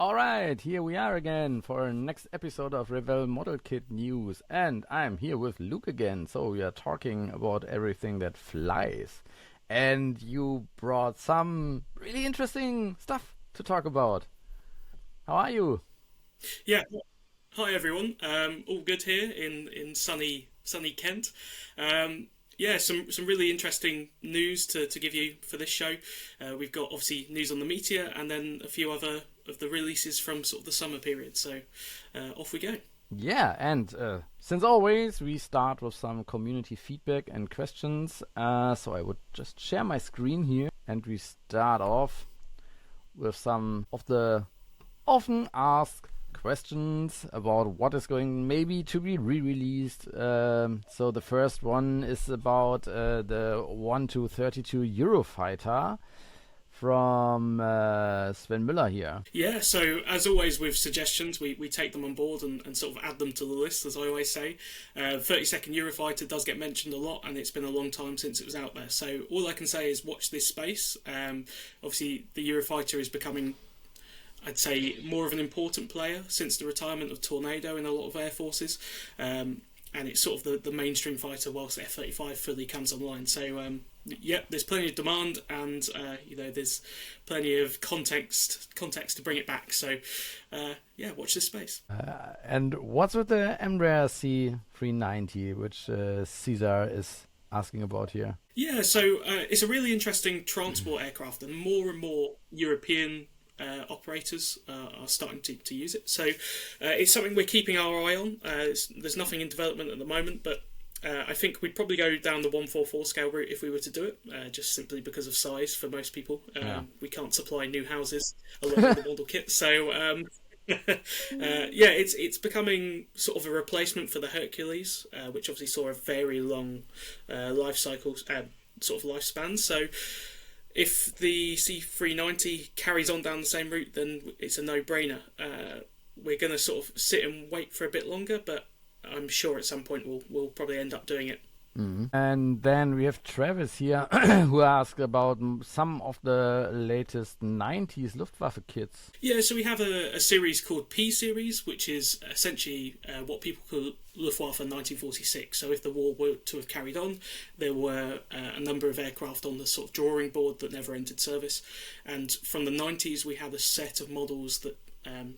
All right, here we are again for our next episode of Revell Model Kit news, and I'm here with Luke again. So we are talking about everything that flies, and you brought some really interesting stuff to talk about. How are you? Yeah. Hi everyone. All good here in sunny Kent. Yeah, some really interesting news to give you for this show. We've got obviously news on the Meteor and then a few other of the releases from sort of the summer period. So off we go. Yeah, and since always, we start with some community feedback and questions. So I would just share my screen here, and we start off with some of the often asked questions about what is going maybe to be re-released. So the first one is about the 1 to 32 Eurofighter from Sven Müller here. Yeah, so as always with suggestions, we take them on board and sort of add them to the list, as I always say. 32nd Eurofighter does get mentioned a lot, and it's been a long time since it was out there. So all I can say is watch this space. Obviously, the Eurofighter is becoming, I'd say, more of an important player since the retirement of Tornado in a lot of air forces. And it's sort of the mainstream fighter whilst F-35 fully comes online. So, yeah, there's plenty of demand and, there's plenty of context to bring it back. So, yeah, watch this space. And what's with the Embraer C390, which Caesar is asking about here? Yeah, so it's a really interesting transport aircraft, and more European operators are starting to use it. So it's something we're keeping our eye on. There's nothing in development at the moment, but I think we'd probably go down the 144 scale route if we were to do it, just simply because of size for most people. We can't supply new houses along with the model kit. So yeah, it's becoming sort of a replacement for the Hercules, which obviously saw a very long life cycle, sort of lifespan. So if the C390 carries on down the same route, then it's a no-brainer. We're going to sort of sit and wait for a bit longer, but I'm sure at some point we'll probably end up doing it. And then we have Travis here who asked about some of the latest 90s Luftwaffe kits. Yeah, so we have a series called P series, which is essentially what people call Luftwaffe 1946. So if the war were to have carried on, there were a number of aircraft on the sort of drawing board that never entered service. And from the 90s, we have a set of models that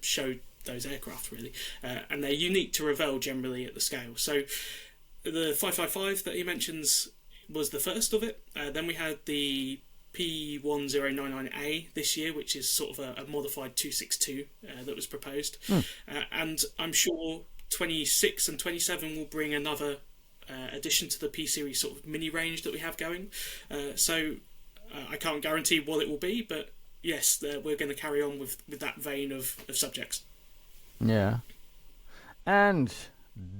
showed those aircraft, really. And they're unique to Revell generally at the scale. So the 555 that he mentions was the first of it. Then we had the P1099A this year, which is sort of a modified 262 that was proposed. And I'm sure 26 and 27 will bring another addition to the P series sort of mini range that we have going. So I can't guarantee what it will be, but yes, we're going to carry on with that vein of subjects. Yeah. And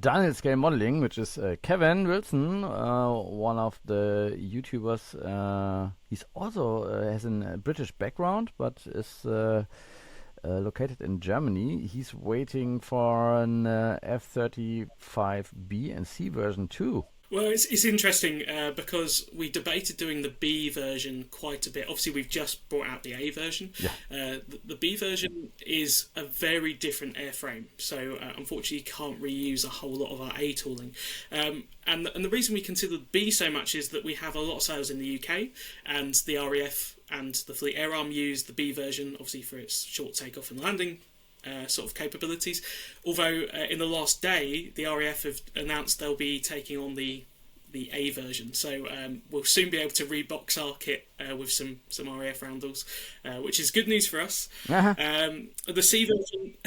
Daniel Scale Modeling, which is Kevin Wilson, one of the YouTubers. He's also has a British background, but is located in Germany. He's waiting for an F-35B and C version too. Well, it's interesting because we debated doing the B version quite a bit. Obviously, we've just brought out the A version. Yeah. The B version is a very different airframe, so unfortunately, you can't reuse a whole lot of our A tooling. And the reason we consider the B so much is that we have a lot of sales in the UK, and the RAF and the Fleet Air Arm use the B version, obviously for its short takeoff and landing sort of capabilities. Although in the last day, the RAF have announced they'll be taking on the A version, so we'll soon be able to rebox our kit with some RAF roundels, which is good news for us. The C version,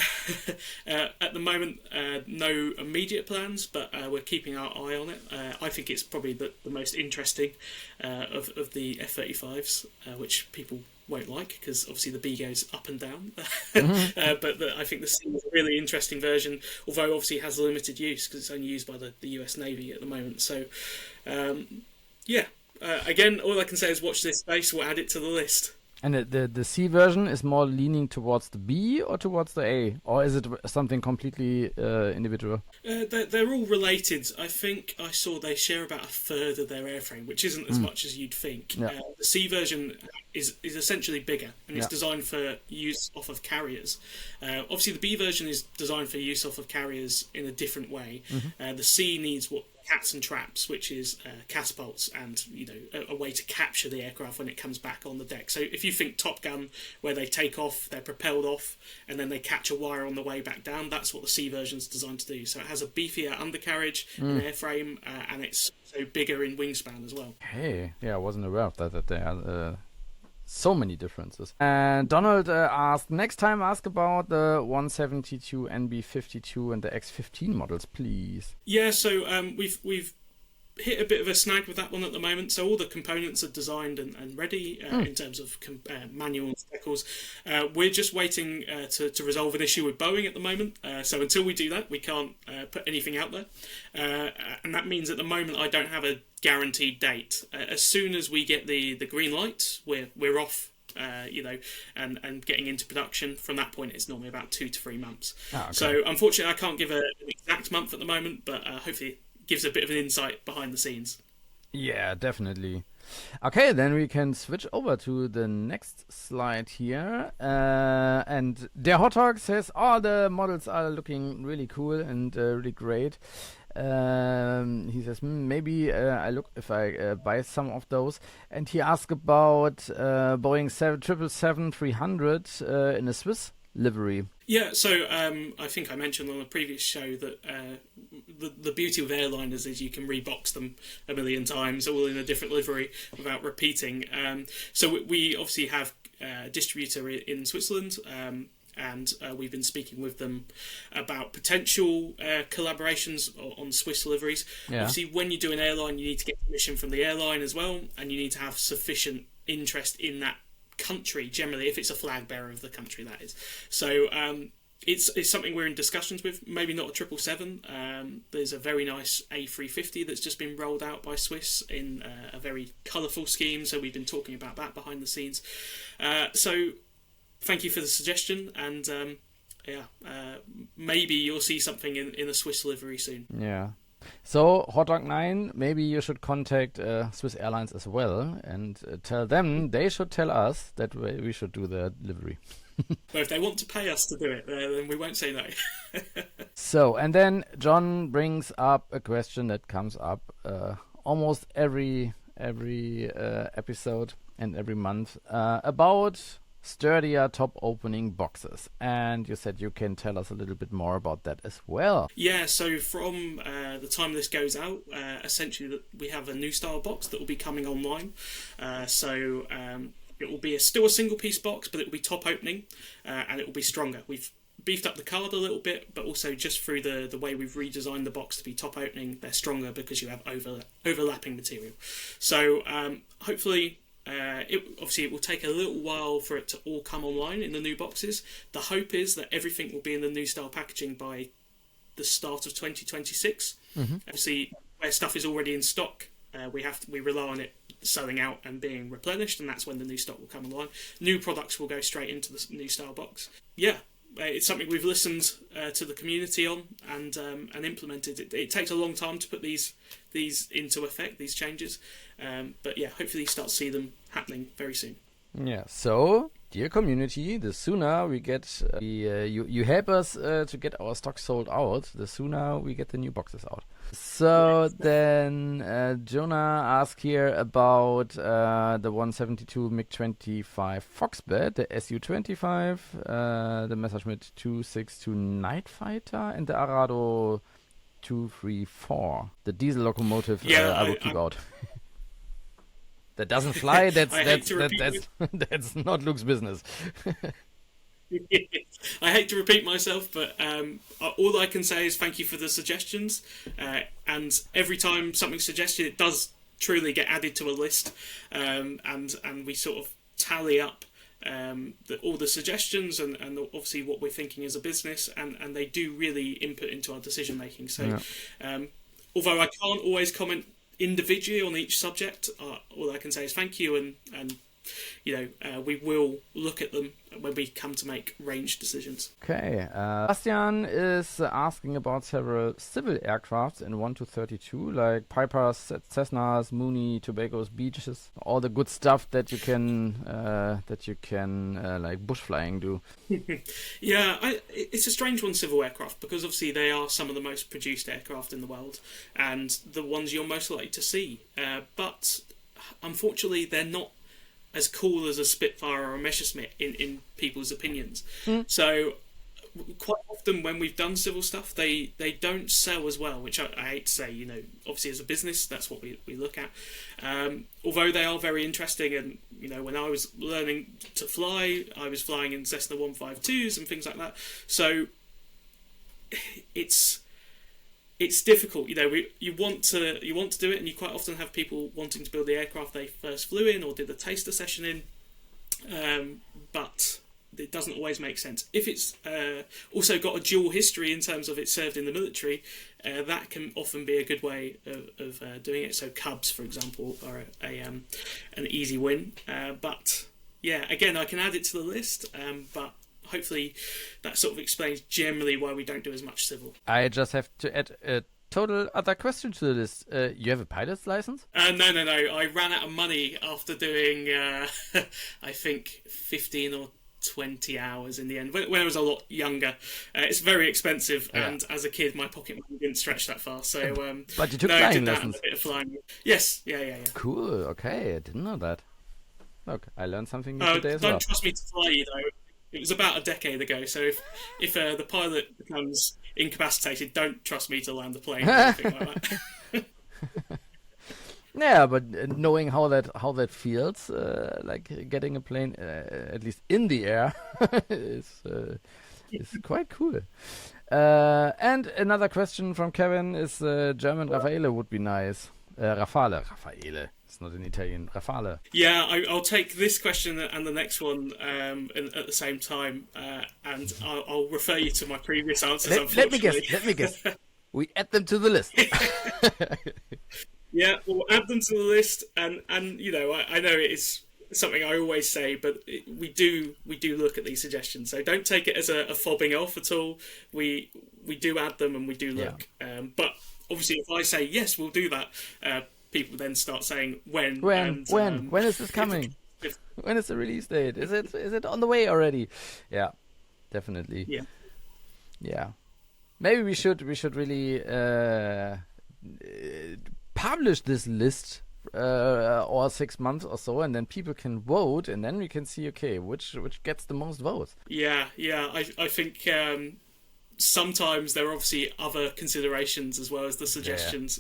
at the moment, no immediate plans, but we're keeping our eye on it. I think it's probably the most interesting of the F-35s, which people won't like because obviously the B goes up and down. But I think the C is a really interesting version, although obviously it has limited use because it's only used by the US Navy at the moment. So yeah, again, all I can say is watch this space. We'll add it to the list. And the C version is more leaning towards the B or towards the A? Or is it something completely individual? They're all related. I think I saw they share about a third of their airframe, which isn't as much as you'd think. Yeah. The C version is essentially bigger, and it's Yeah. designed for use off of carriers. Obviously, the B version is designed for use off of carriers in a different way. The C needs what cats and traps, which is catapults and a way to capture the aircraft when it comes back on the deck. So if you think Top Gun, where they take off, they're propelled off, and then they catch a wire on the way back down, that's what the C version's designed to do. So it has a beefier undercarriage, an airframe, and it's so bigger in wingspan as well. Hey, yeah, I wasn't aware of that there are so many differences. And Donald asked, next time ask about the 172 NB52 and the X15 models, please. Yeah, so we've hit a bit of a snag with that one at the moment. So all the components are designed and ready in terms of manual and decals. We're just waiting to resolve an issue with Boeing at the moment. So until we do that, we can't put anything out there. And that means at the moment I don't have a guaranteed date. As soon as we get the green light, we're off. And getting into production. From that point, it's normally about 2 to 3 months. Okay. So unfortunately, I can't give an exact month at the moment, but hopefully it gives a bit of an insight behind the scenes. Yeah, definitely. Okay, then we can switch over to the next slide here. And Der Hot Dog says all the models are looking really cool and really great. He says maybe I look if I buy some of those, and he asked about Boeing 777-300 in a Swiss livery. Yeah, so I think I mentioned on the previous show that the beauty of airliners is you can rebox them a million times, all in a different livery without repeating. So we obviously have a distributor in Switzerland. And we've been speaking with them about potential collaborations on Swiss liveries. Yeah. Obviously, when you do an airline, you need to get permission from the airline as well, and you need to have sufficient interest in that country, generally, if it's a flag bearer of the country, that is. So it's something we're in discussions with, maybe not a 777. There's a very nice A350 that's just been rolled out by Swiss in a very colourful scheme, so we've been talking about that behind the scenes. So thank you for the suggestion, and maybe you'll see something in a Swiss livery soon. Yeah. So, Hot Dog 9, maybe you should contact Swiss Airlines as well and tell them they should tell us that we should do the livery. But if they want to pay us to do it, then we won't say no. So, and then John brings up a question that comes up almost every episode and every month about sturdier top opening boxes, and you said you can tell us a little bit more about that as well. Yeah, so from the time this goes out, essentially we have a new style box that will be coming online. It will be still a single piece box, but it will be top opening, and it will be stronger. We've beefed up the card a little bit, but also just through the way we've redesigned the box to be top opening, they're stronger because you have overlapping material. So hopefully it will take a little while for it to all come online in the new boxes. The hope is that everything will be in the new style packaging by the start of 2026. Obviously, where stuff is already in stock, we rely on it selling out and being replenished, and that's when the new stock will come online. New products will go straight into the new style box. Yeah, it's something we've listened to the community on and implemented. It takes a long time to put these into effect, these changes, but yeah, hopefully you start to see them happening very soon. Yeah, so dear community, the sooner we get you help us to get our stock sold out, the sooner we get the new boxes out. So then Jonah asked here about the 172 Mk.IIC Foxbed, the Su-25, the Messerschmitt 262 Night Fighter, and the Arado 234, the diesel locomotive. I will keep out. That doesn't fly. That's not Luke's business. I hate to repeat myself, but all I can say is thank you for the suggestions. And every time something's suggested, it does truly get added to a list, and we sort of tally up all the suggestions and obviously what we're thinking as a business, and they do really input into our decision making. So, although I can't always comment individually on each subject, all I can say is thank you and we will look at them when we come to make range decisions. Okay, Bastian is asking about several civil aircrafts in 1 to 32, like Pipers, Cessnas, Mooney, Tobago's, Beaches, all the good stuff that you can like bush flying do. Yeah, it's a strange one, civil aircraft, because obviously they are some of the most produced aircraft in the world and the ones you're most likely to see. But unfortunately, they're not as cool as a Spitfire or a Messerschmitt in people's opinions. So quite often when we've done civil stuff, they don't sell as well, which I hate to say. Obviously as a business, that's what we look at. Although they are very interesting, and when I was learning to fly, I was flying in Cessna 152s and things like that. So it's difficult. You want to do it, and you quite often have people wanting to build the aircraft they first flew in or did the taster session in, but it doesn't always make sense. If it's also got a dual history in terms of it served in the military, that can often be a good way of doing it. So Cubs, for example, are an easy win. But yeah, again, I can add it to the list, but hopefully that sort of explains generally why we don't do as much civil. I just have to add a total other question to the list. You have a pilot's license? No. I ran out of money after doing, I think, 15 or 20 hours in the end, when I was a lot younger. It's very expensive, and as a kid, my pocket money didn't stretch that far. So, but you took flying flying did that lessons? And a bit of flying. Yes, yeah. Cool, okay, I didn't know that. Look, I learned something new today as well. Don't trust me to fly you, though. It was about a decade ago, so if the pilot becomes incapacitated, don't trust me to land the plane or anything like that. Yeah, but knowing how that feels, like getting a plane at least in the air, is quite cool. And another question from Kevin is German Rafale would be nice. Rafale. It's not in Italian. Rafale. Yeah, I'll take this question and the next one at the same time, and I'll refer you to my previous answers. Let me guess. We add them to the list. Yeah, we'll add them to the list, and I know it is something I always say, but we do look at these suggestions. So don't take it as a fobbing off at all. We do add them and we do look. Yeah. But obviously, if I say yes, we'll do that, people then start saying when is this coming? When is the release date? Is it on the way already? Yeah, definitely. Yeah. Maybe we should really publish this list or 6 months or so, and then people can vote, and then we can see which gets the most votes. Yeah. I think sometimes there are obviously other considerations as well as the suggestions.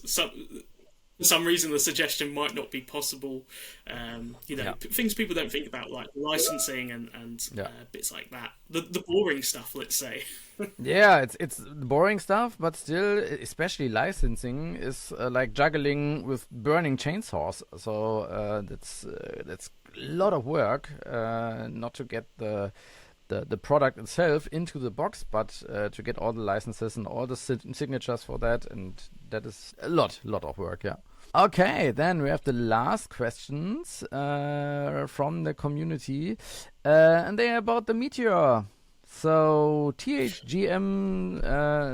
For some reason, the suggestion might not be possible. Things people don't think about, like licensing and bits like that. The boring stuff, let's say. Yeah, it's boring stuff, but still, especially licensing is like juggling with burning chainsaws. So that's a lot of work, not to get the product itself into the box, but to get all the licenses and all the signatures for that, and that is a lot of work. Yeah. Okay, then we have the last questions from the community, and they are about the Meteor. So THGM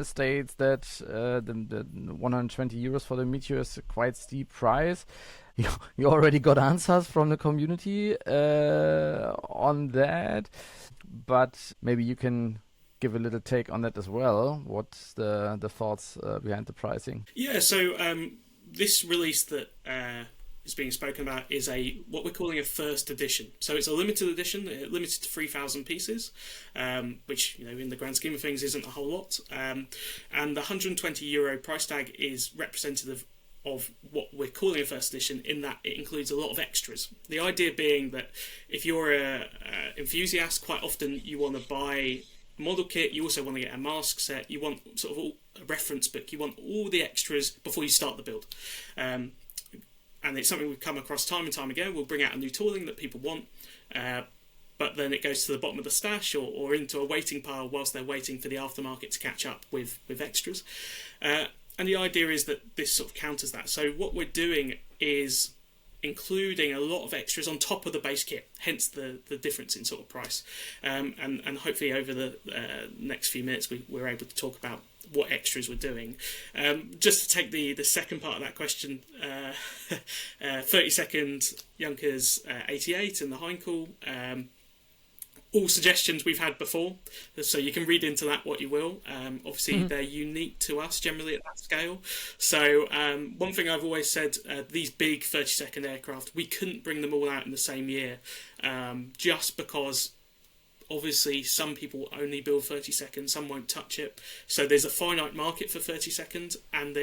states that the 120 euros for the Meteor is a quite steep price. You already got answers from the community on that, but maybe you can give a little take on that as well. What's the thoughts behind the pricing? Yeah, so this release that is being spoken about is what we're calling a first edition. So it's a limited edition, limited to 3,000 pieces, which in the grand scheme of things isn't a whole lot. And the €120 price tag is representative of what we're calling a first edition, in that it includes a lot of extras. The idea being that if you're a enthusiast, quite often you want to buy a model kit, you also want to get a mask set, you want sort of a reference book, you want all the extras before you start the build. And it's something we've come across time and time again. We'll bring out a new tooling that people want, but then it goes to the bottom of the stash or into a waiting pile whilst they're waiting for the aftermarket to catch up with extras. And the idea is that this sort of counters that. So what we're doing is including a lot of extras on top of the base kit, hence the difference in sort of price. And hopefully over the next few minutes we're able to talk about what extras we're doing. Just to take the second part of that question, 30-second Junkers 88 and the Heinkel, all suggestions we've had before, so you can read into that what you will. Obviously, they're unique to us generally at that scale. So one thing I've always said, these big 30-second aircraft, we couldn't bring them all out in the same year, just because obviously some people only build 30-second, some won't touch it. So there's a finite market for 30-second, and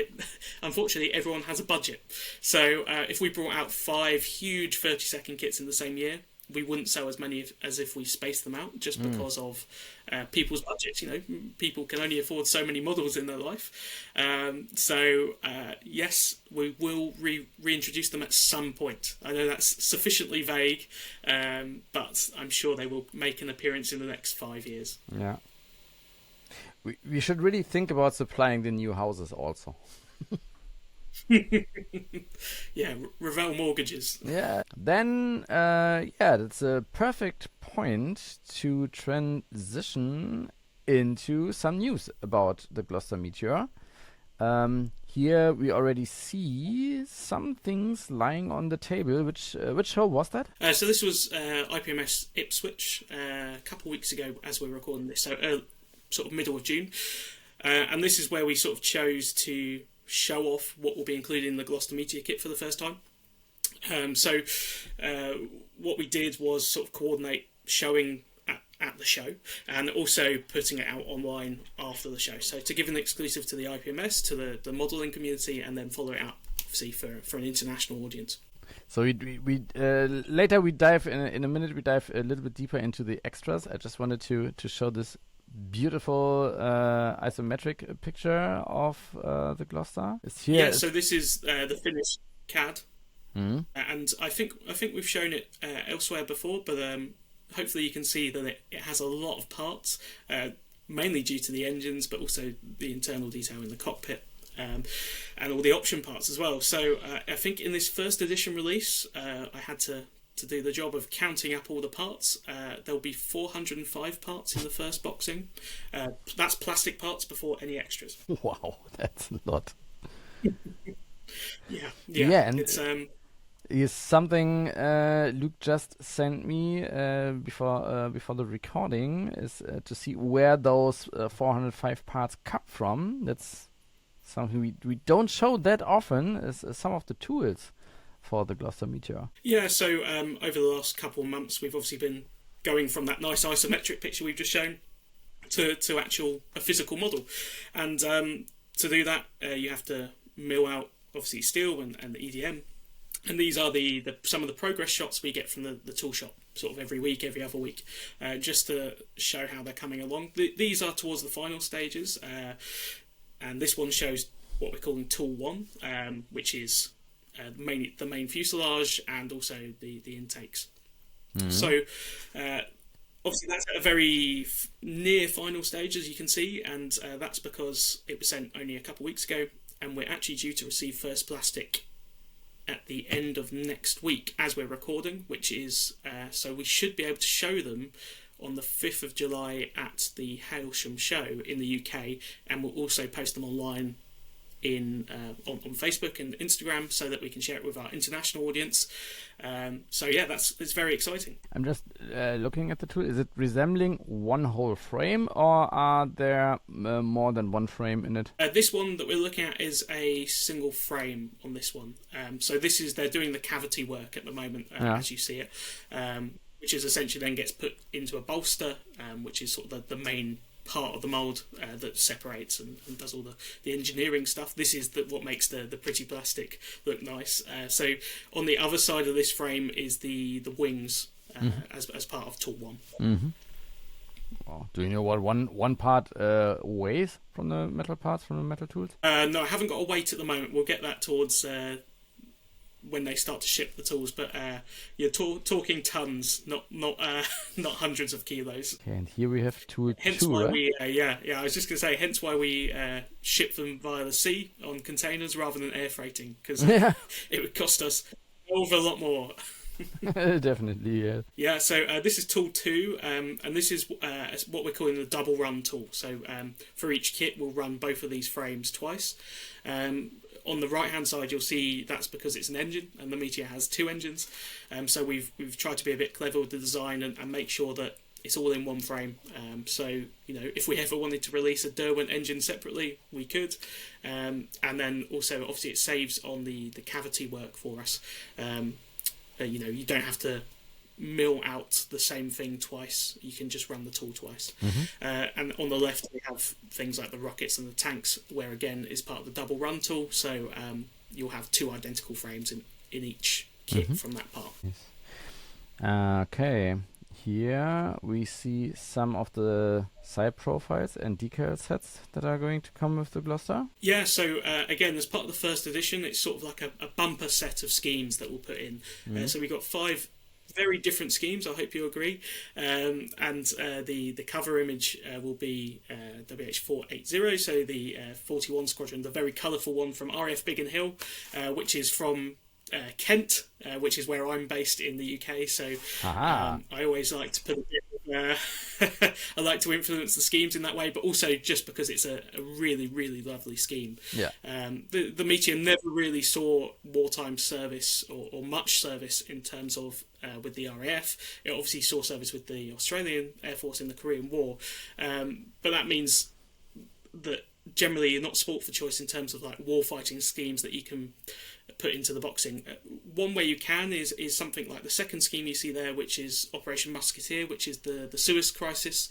unfortunately everyone has a budget. So if we brought out 5 huge 30-second kits in the same year, we wouldn't sell as many as if we spaced them out, just because of people's budgets. You know, people can only afford so many models in their life. So yes, we will reintroduce them at some point. I know that's sufficiently vague, but I'm sure they will make an appearance in the next 5 years. Yeah. We should really think about supplying the new houses also. Yeah, Revell mortgages. Yeah. Then, that's a perfect point to transition into some news about the Gloster Meteor. Here we already see some things lying on the table. Which show was that? So this was IPMS Ipswich a couple of weeks ago as we're recording this, so sort of middle of June. And this is where we sort of chose to show off what will be included in the Gloster Meteor kit for the first time. So what we did was sort of coordinate showing at the show and also putting it out online after the show. So to give an exclusive to the IPMS, to the modelling community, and then follow it up, obviously, for an international audience. So we later we dive in a minute. We dive a little bit deeper into the extras. I just wanted to show this beautiful isometric picture of the Gloster. It's here. Yeah, so this is the finished CAD, and I think we've shown it elsewhere before, but hopefully you can see that it has a lot of parts, mainly due to the engines, but also the internal detail in the cockpit. And all the option parts as well. So I think in this first edition release, I had to do the job of counting up all the parts. There'll be 405 parts in the first boxing. That's plastic parts before any extras. Wow, that's a lot. Yeah, and it's is something Luke just sent me before the recording is to see where those 405 parts come from. That's something we don't show that often. Is some of the tools for the Gloster Meteor. Yeah, so over the last couple of months, we've obviously been going from that nice isometric picture we've just shown to a physical model. And to do that, you have to mill out, obviously, steel and the EDM. And these are some of the progress shots we get from the tool shop, sort of every week, every other week, just to show how they're coming along. These are towards the final stages, and this one shows what we're calling Tool 1, which is the main fuselage and also the intakes. So obviously that's at a very near final stage, as you can see, and that's because it was sent only a couple of weeks ago, and we're actually due to receive first plastic at the end of next week as we're recording, which is so we should be able to show them on the 5th of July at the Hailsham show in the UK, and we'll also post them online on Facebook and Instagram so that we can share it with our international audience. So yeah, it's very exciting. I'm just looking at the tool. Is it resembling one whole frame, or are there more than one frame in it? This one that we're looking at is a single frame on this one. So they're doing the cavity work at the moment, as you see it, which is essentially then gets put into a bolster, which is sort of the main part of the mould that separates and does all the engineering stuff. This is what makes the pretty plastic look nice. So on the other side of this frame is the wings as part of Tool 1. Mm-hmm. Well, do you know what one part weighs from the metal parts, from the metal tools? No, I haven't got a weight at the moment. We'll get that towards when they start to ship the tools, but you're talking tons, not hundreds of kilos. Okay, and here we have tool 2, hence why right? we I was just going to say, hence why we ship them via the sea on containers rather than air freighting, because it would cost us a lot more. Definitely, yeah. Yeah, so this is tool 2, and this is what we're calling the double run tool. So for each kit, we'll run both of these frames twice. On the right hand side, you'll see that's because it's an engine, and the Meteor has 2 engines. So we've tried to be a bit clever with the design and make sure that it's all in one frame. So if we ever wanted to release a Derwent engine separately, we could. And then also, obviously, it saves on the cavity work for us. You don't have to mill out the same thing twice. You can just run the tool twice. And on the left, we have things like the rockets and the tanks, where again is part of the double run tool. So you'll have 2 identical frames in each kit from that part. Yes. Okay. Here we see some of the side profiles and decal sets that are going to come with the Gloster. Yeah, so again, as part of the first edition, it's sort of like a bumper set of schemes that we'll put in. So we've got 5 very different schemes, I hope you agree. And the cover image will be WH480, so the 41 Squadron, the very colourful one from RAF Biggin Hill, which is from Kent, which is where I'm based in the UK. So I always like to put a bit of, I like to influence the schemes in that way, but also just because it's a really, really lovely scheme. Yeah. The Meteor never really saw wartime service or much service in terms of with the RAF. It obviously saw service with the Australian Air Force in the Korean War, but that means that generally you're not sport for choice in terms of like war fighting schemes that you can put into the boxing. One way you can is something like the second scheme you see there, which is Operation Musketeer, which is the Suez Crisis.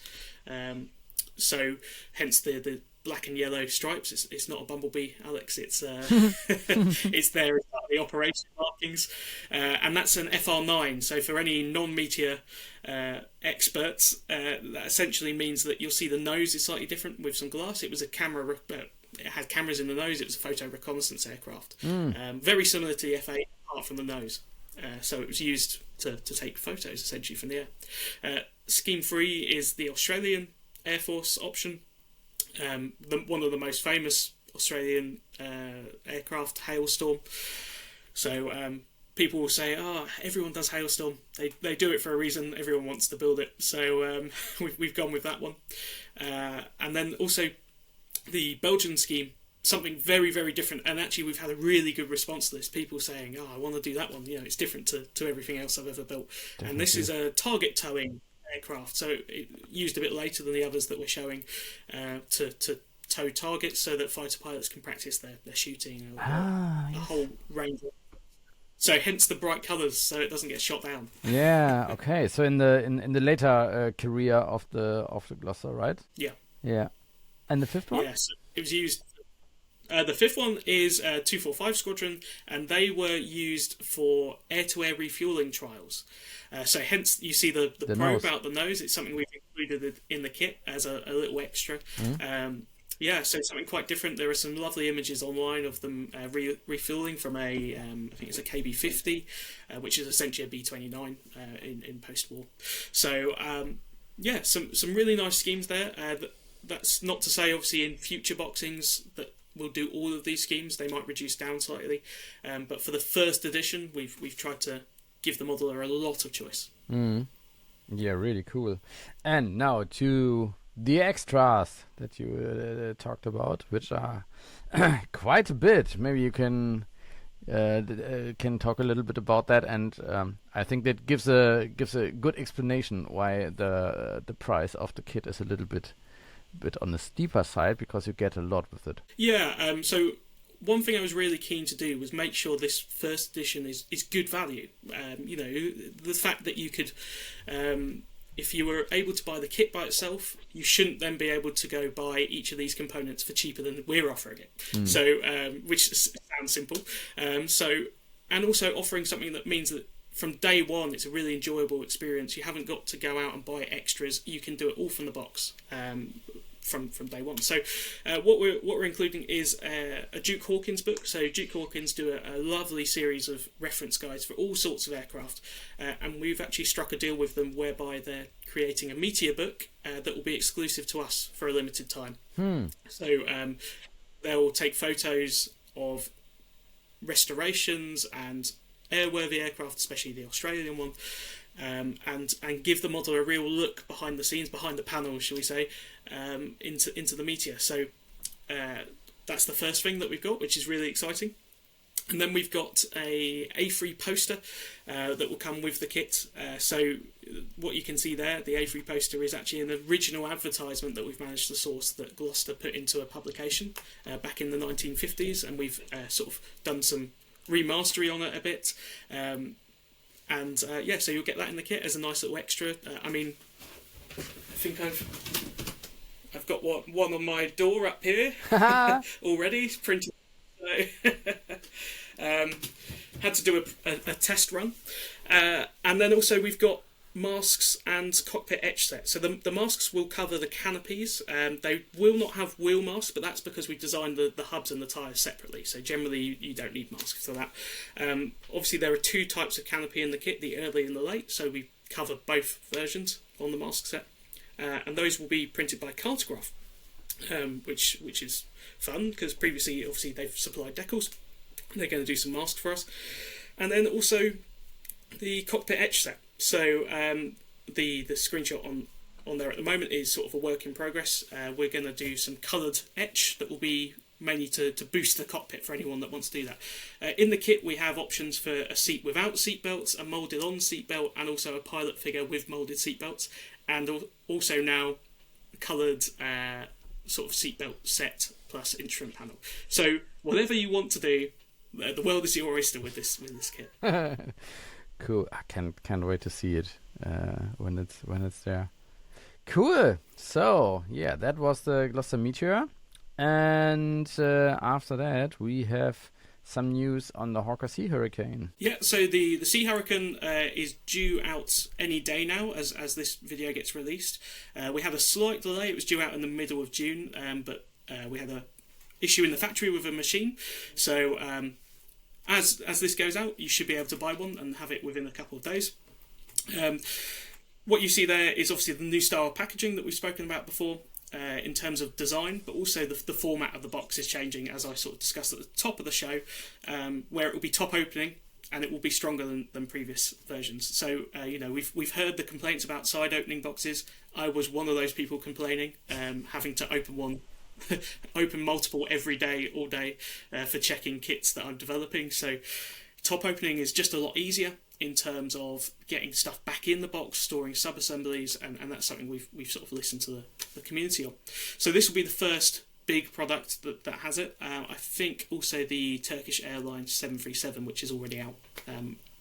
So hence the black and yellow stripes. It's not a bumblebee, Alex. It's it's there as part of the operation markings, and that's an FR9. So for any non-Meteor experts, that essentially means that you'll see the nose is slightly different with some glass. It was a camera. It had cameras in the nose. It was a photo reconnaissance aircraft, very similar to the F8, apart from the nose. So it was used to take photos essentially from the air. Scheme 3 is the Australian Air Force option. One of the most famous Australian aircraft, Hailstorm. So people will say, everyone does Hailstorm. They do it for a reason. Everyone wants to build it. So we've gone with that one. And then also the Belgian scheme, something very, very different. And actually we've had a really good response to this. People saying, I want to do that one. It's different to everything else I've ever built. Definitely. And this is a target towing aircraft, so it used a bit later than the others that we're showing to tow targets so that fighter pilots can practice their shooting, a whole range of, so hence the bright colours, so it doesn't get shot down. Yeah. Okay. So in the later career of the Gloster, right? Yeah. And the 5th one? Yes, it was used. The 5th one is 245 Squadron, and they were used for air-to-air refuelling trials. So hence you see the probe out the nose. It's something we've included in the kit as a little extra. So something quite different. There are some lovely images online of them refueling from I think it's a KB50, which is essentially a B-29 in post-war. So some really nice schemes there. That's not to say, obviously, in future boxings that we'll do all of these schemes. They might reduce down slightly, but for the first edition, we've tried to give the modeler a lot of choice. Yeah, really cool. And now to the extras that you talked about, which are quite a bit. Maybe you can talk a little bit about that, and I think that gives a good explanation why the price of the kit is a little bit on the steeper side, because you get a lot with it. Yeah. So one thing I was really keen to do was make sure this first edition is good value. The fact that you could, if you were able to buy the kit by itself, you shouldn't then be able to go buy each of these components for cheaper than we're offering it. So, which sounds simple. And also offering something that means that from day one, it's a really enjoyable experience. You haven't got to go out and buy extras. You can do it all from the box. From day one. So what we're including is a Duke Hawkins book. So Duke Hawkins do a lovely series of reference guides for all sorts of aircraft, and we've actually struck a deal with them whereby they're creating a Meteor book that will be exclusive to us for a limited time. So they'll take photos of restorations and airworthy aircraft, especially the Australian one, and give the model a real look behind the scenes, behind the panel, shall we say, into the Meteor. So that's the first thing that we've got, which is really exciting. And then we've got a A3 poster that will come with the kit. So what you can see there, the A3 poster is actually an original advertisement that we've managed to source that Gloster put into a publication back in the 1950s, and we've sort of done some remastery on it a bit. So you'll get that in the kit as a nice little extra. I think I've got one on my door up here already printed. Had to do a test run, and then also we've got masks and cockpit etch set. So the masks will cover the canopies. They will not have wheel masks, but that's because we designed the hubs and the tyres separately. So generally you don't need masks for that. Obviously there are two types of canopy in the kit, the early and the late, so we cover both versions on the mask set, and those will be printed by Cartograph, which is fun because previously obviously they've supplied decals. They're going to do some masks for us, and then also the cockpit etch set. So the screenshot on there at the moment is sort of a work in progress. We're going to do some coloured etch that will be mainly to boost the cockpit for anyone that wants to do that. In the kit we have options for a seat without seat belts, a moulded on seat belt, and also a pilot figure with moulded seat belts, and also now coloured sort of seatbelt set plus instrument panel. So whatever you want to do, the world is your oyster with this kit. Cool. I can't wait to see it when it's there. Cool. So yeah, that was the Gloster Meteor, and after that we have some news on the Hawker Sea Hurricane. Yeah, so the Sea Hurricane is due out any day now as this video gets released. We had a slight delay. It was due out in the middle of June, but we had a issue in the factory with a machine. So as this goes out, you should be able to buy one and have it within a couple of days. What you see there is obviously the new style packaging that we've spoken about before, in terms of design, but also the format of the box is changing, as I sort of discussed at the top of the show, where it will be top opening and it will be stronger than previous versions. So we've heard the complaints about side opening boxes. I was one of those people complaining, having to open multiple every day, all day, for checking kits that I'm developing. So top opening is just a lot easier in terms of getting stuff back in the box, storing sub-assemblies, and that's something we've sort of listened to the community on. So this will be the first big product that has it. I think also the Turkish Airlines 737, which is already out,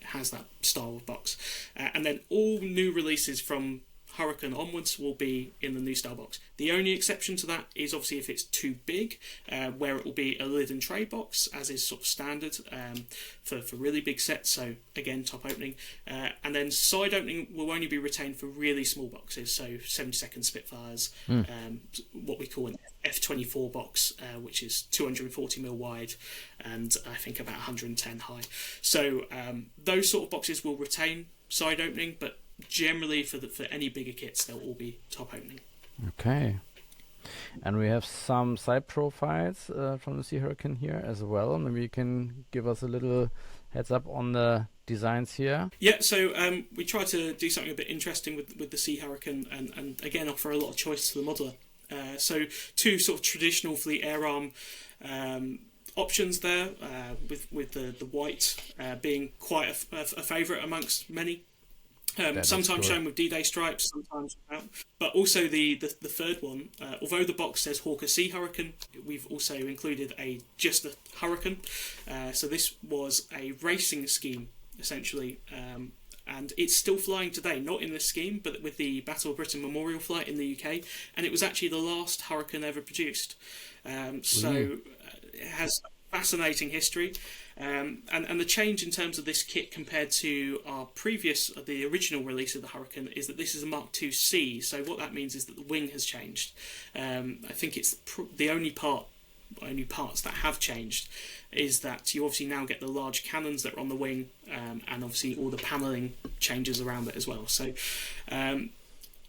has that style of box. And then all new releases from Hurricane onwards will be in the new style box. The only exception to that is obviously if it's too big, where it will be a lid and tray box, as is sort of standard for really big sets. So again, top opening, and then side opening will only be retained for really small boxes. So 72nd Spitfires, what we call an F-24 box, which is 240mm wide and I think about 110 high. So those sort of boxes will retain side opening, but generally for any bigger kits they'll all be top opening. Okay. And we have some side profiles from the Sea Hurricane here as well. Maybe you can give us a little heads up on the designs here. Yeah, so we try to do something a bit interesting with the Sea Hurricane and again offer a lot of choice to the modeler. So two sort of traditional fleet air arm options there, with the white being quite a favourite amongst many. Sometimes shown with D-Day stripes, sometimes without. But also the third one, although the box says Hawker Sea Hurricane, we've also included just a Hurricane. So this was a racing scheme, essentially, and it's still flying today, not in this scheme, but with the Battle of Britain Memorial Flight in the UK, and it was actually the last Hurricane ever produced. So it has fascinating history. And the change in terms of this kit compared to the original release of the Hurricane is that this is a Mk.IIC. So what that means is that the wing has changed. I think it's the only parts that have changed is that you obviously now get the large cannons that are on the wing, and obviously all the panelling changes around it as well. So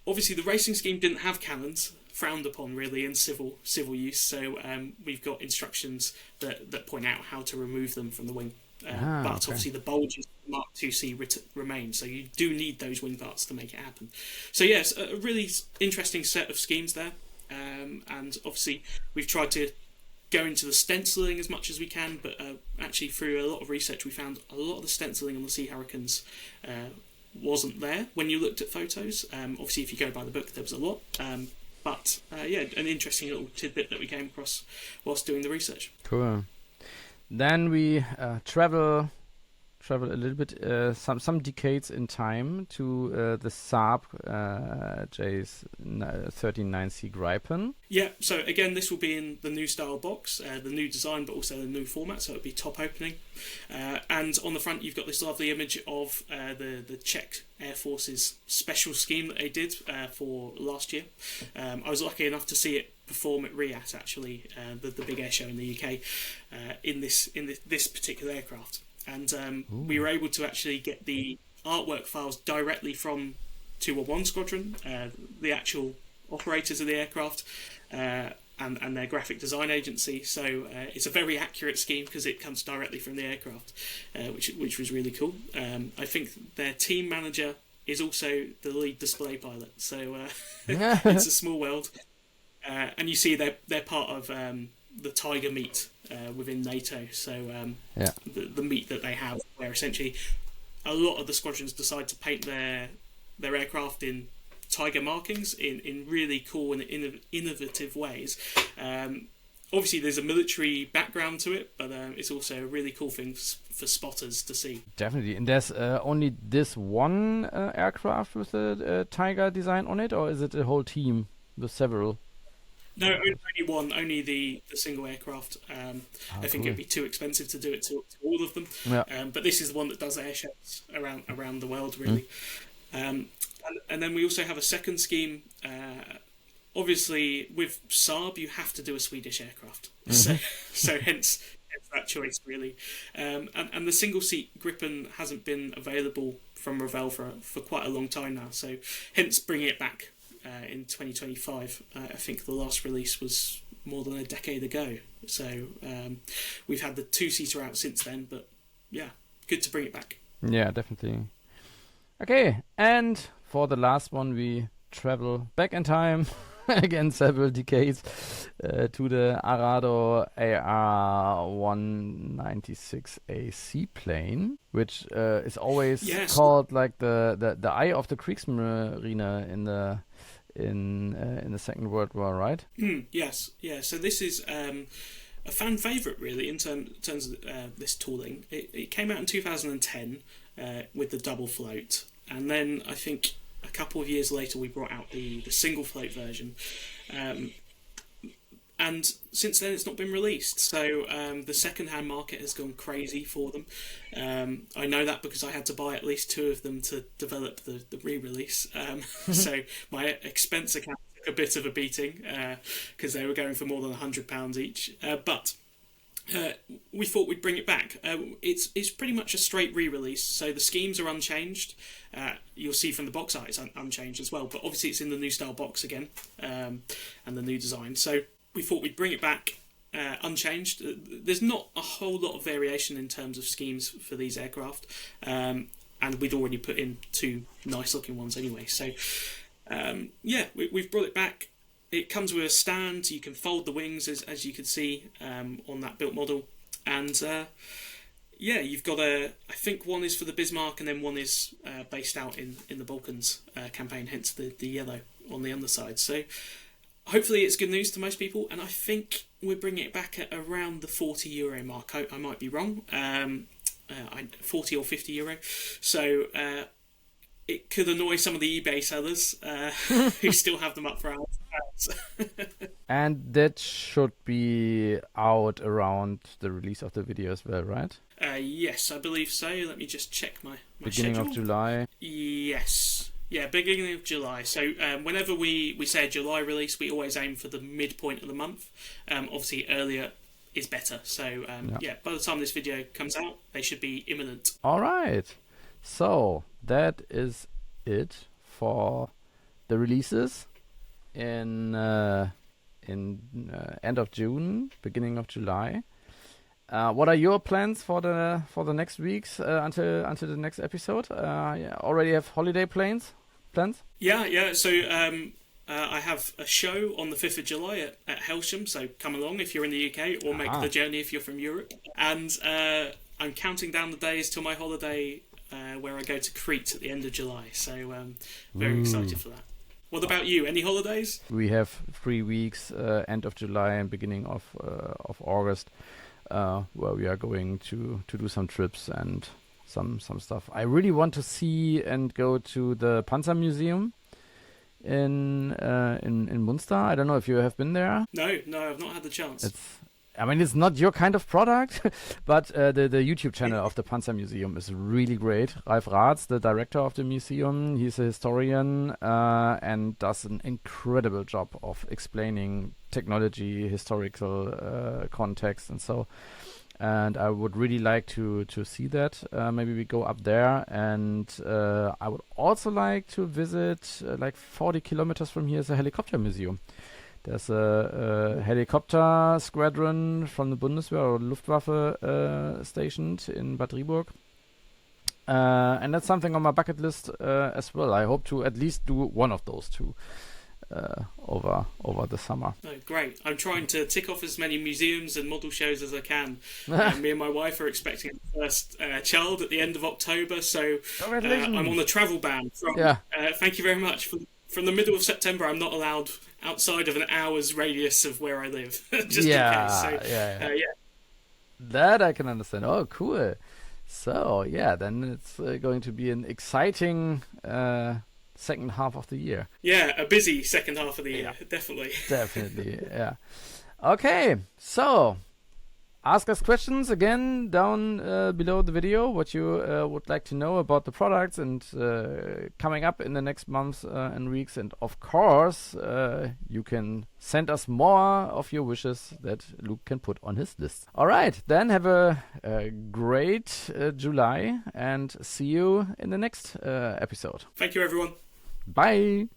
obviously the racing scheme didn't have cannons, frowned upon really in civil use, so we've got instructions that point out how to remove them from the wing. but Okay. obviously the bulges of the Mk.IIC remain, so you do need those wing parts to make it happen. So yes, a really interesting set of schemes there, and obviously we've tried to go into the stenciling as much as we can, but actually through a lot of research we found a lot of the stenciling on the Sea Hurricanes wasn't there when you looked at photos. Obviously if you go by the book there was a lot, but yeah, an interesting little tidbit that we came across whilst doing the research. Cool. Then we travel a little bit, some decades in time to the Saab J139C Gripen. Yeah, so again, this will be in the new style box, the new design, but also the new format, so it'll be top opening. And on the front, you've got this lovely image of the Czech Air Force's special scheme that they did for last year. I was lucky enough to see it perform at RIAT, actually, the big air show in the UK, in this particular aircraft. And we were able to actually get the artwork files directly from 211 Squadron, the actual operators of the aircraft, and their graphic design agency. So it's a very accurate scheme because it comes directly from the aircraft, which was really cool. I think their team manager is also the lead display pilot. So it's a small world. And you see they're part of the Tiger meet within NATO. So the meet that they have, where essentially a lot of the squadrons decide to paint their aircraft in Tiger markings in really cool and innovative ways. Obviously, there's a military background to it, but it's also a really cool thing for spotters to see. Definitely. And there's only this one aircraft with a Tiger design on it, or is it a whole team with several? No, only one, only the single aircraft. I think it'd be too expensive to do it to all of them. Yeah. But this is the one that does air shows around the world, really. And then we also have a second scheme. Obviously, with Saab, you have to do a Swedish aircraft. So hence that choice, really. And the single-seat Gripen hasn't been available from Revell for quite a long time now. So hence bringing it back in 2025. I think the last release was more than a decade ago. So we've had the two-seater out since then. But yeah, good to bring it back. Yeah, definitely. Okay, and for the last one, we travel back in time, again several decades, to the Arado aaaaand Seaplane, which is always called like the eye of the Kriegsmarine in the Second World War, right? Yes, yeah. So this is a fan favourite, really, in terms of this tooling. It came out in 2010 with the double float, and then I think a couple of years later we brought out the single float version, and since then it's not been released. So the second-hand market has gone crazy for them. I know that because I had to buy at least two of them to develop the re-release. So my expense account took a bit of a beating because they were going for more than £100 each. But we thought we'd bring it back. It's pretty much a straight re-release, so the schemes are unchanged. You'll see from the box art it's unchanged as well, but obviously it's in the new style box again, and the new design. So we thought we'd bring it back unchanged. There's not a whole lot of variation in terms of schemes for these aircraft, and we'd already put in two nice looking ones anyway. So we've brought it back. It comes with a stand. You can fold the wings, as you can see on that built model. And you've got I think one is for the Bismarck, and then one is based out in the Balkans campaign, hence the yellow on the underside. So hopefully it's good news to most people. And I think we're bringing it back at around the €40 mark. I might be wrong. 40 or €50. So it could annoy some of the eBay sellers who still have them up for hours. And that should be out around the release of the video as well, right? Yes, I believe so. Let me just check my beginning schedule. Of July. Yes. Yeah, beginning of July. So whenever we say a July release, we always aim for the midpoint of the month. Obviously, earlier is better. So by the time this video comes out, they should be imminent. All right. So that is it for the releases in end of June, beginning of July. What are your plans for the next weeks until the next episode? Already have holiday plans? Yeah. So I have a show on the 5th of July at Helsham, so come along if you're in the UK, or make the journey if you're from Europe. And I'm counting down the days till my holiday where I go to Crete at the end of July, so very excited for that. What about you? Any holidays? We have 3 weeks, end of July and beginning of August, where we are going to do some trips and some stuff. I really want to see and go to the Panzer Museum in Munster. I don't know if you have been there. No, I've not had the chance. It's not your kind of product, but the YouTube channel of the Panzer Museum is really great. Ralf Raths, the director of the museum, he's a historian and does an incredible job of explaining technology, historical context, and so. And I would really like to see that. Maybe we go up there, and I would also like to visit, like 40 kilometers from here is a helicopter museum. There's a helicopter squadron from the Bundeswehr or Luftwaffe stationed in Bad Driburg. And that's something on my bucket list as well. I hope to at least do one of those two over the summer. Oh, great. I'm trying to tick off as many museums and model shows as I can. Me and my wife are expecting our first child at the end of October, so I'm on a travel ban. Thank you very much. From the middle of September, I'm not allowed outside of an hour's radius of where I live, just in case. So, that I can understand. Oh, cool. So, then it's going to be an exciting second half of the year. Yeah, a busy second half of the year, definitely. Definitely, yeah. Okay, so ask us questions again down below the video, what you would like to know about the products and coming up in the next months and weeks. And of course, you can send us more of your wishes that Luke can put on his list. All right, then have a great July and see you in the next episode. Thank you, everyone. Bye.